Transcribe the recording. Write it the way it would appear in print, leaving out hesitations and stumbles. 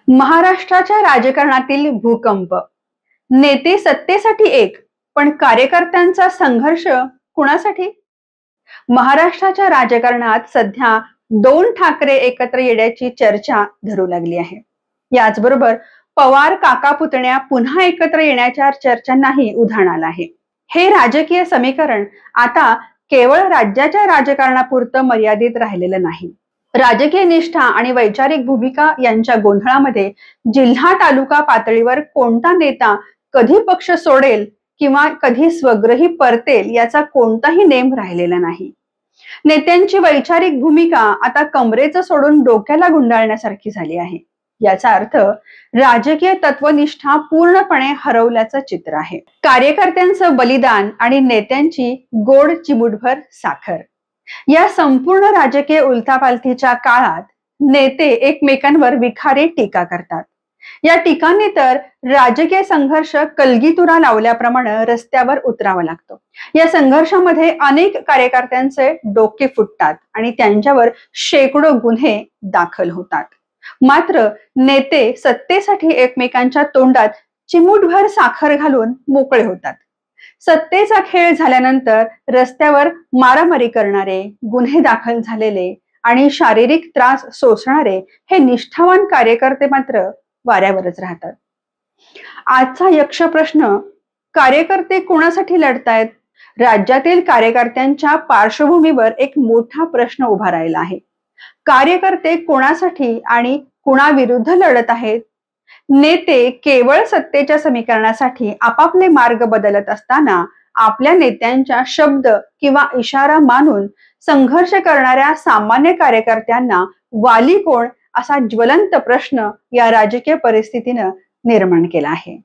महाराष्ट्राच्या राजकारणातील भूकंप. नेते सत्तेसाठी एक, पण कार्यकर्त्यांचा संघर्ष कुणासाठी? महाराष्ट्राच्या राजकारणात सध्या दोन ठाकरे एकत्र येण्याची चर्चा धरू लागली आहे. याचबरोबर पवार काका पुतण्या पुन्हा एकत्र येण्याच्या चर्चांनाही उधाण आलं आहे. हे राजकीय समीकरण आता केवळ राज्याच्या राजकारणापुरतं मर्यादित राहिलेलं नाही. राजकीय निष्ठा आणि वैचारिक भूमिका यांच्या गोंधळामध्ये जिल्हा तालुका पातळीवर कोणता नेता कधी पक्ष सोडेल किंवा कधी स्वग्रही परतेल याचा कोणताही नेम राहिलेला नाही. नेत्यांची वैचारिक भूमिका आता कमरेचं सोडून डोक्याला गुंडाळण्यासारखी झाली आहे. याचा अर्थ राजकीय तत्वनिष्ठा पूर्णपणे हरवल्याचं चित्र आहे. कार्यकर्त्यांचं बलिदान आणि नेत्यांची गोड चिमूटभर साखर या संपूर्ण राजकीय उलथापालथीच्या काळात नेते एकमेकांवर विखारी टीका करतात. या टीकांनी तर राजकीय संघर्ष कलगीतुरा लावल्याप्रमाणे रस्त्यावर उतरावा लागतो. या संघर्षामध्ये अनेक कार्यकर्त्यांचे डोके फुटतात आणि त्यांच्यावर शेकडो गुन्हे दाखल होतात. मात्र नेते सत्तेसाठी एकमेकांच्या तोंडात चिमूटभर साखर घालून मोकळे होतात. सत्तेचा खेळ झाल्यानंतर रस्त्यावर मारामारी करणारे, गुन्हे दाखल झालेले आणि शारीरिक त्रास सोसणारे हे निष्ठावान कार्यकर्ते मात्र वाऱ्यावरच राहतात. आजचा यक्ष प्रश्न, कार्यकर्ते कोणासाठी लढतायत? राज्यातील कार्यकर्त्यांच्या पार्श्वभूमीवर एक मोठा प्रश्न उभा राहिला आहे. कार्यकर्ते कोणासाठी आणि कुणाविरुद्ध लढत आहेत? नेते केवळ सत्तेच्या समीकरणासाठी आपापले मार्ग बदलत असताना आपल्या नेत्यांच्या शब्द किंवा इशारा मानून संघर्ष करणाऱ्या सामान्य कार्यकर्त्यांना वाली कोण असा ज्वलंत प्रश्न या राजकीय परिस्थितीनं निर्माण केला आहे.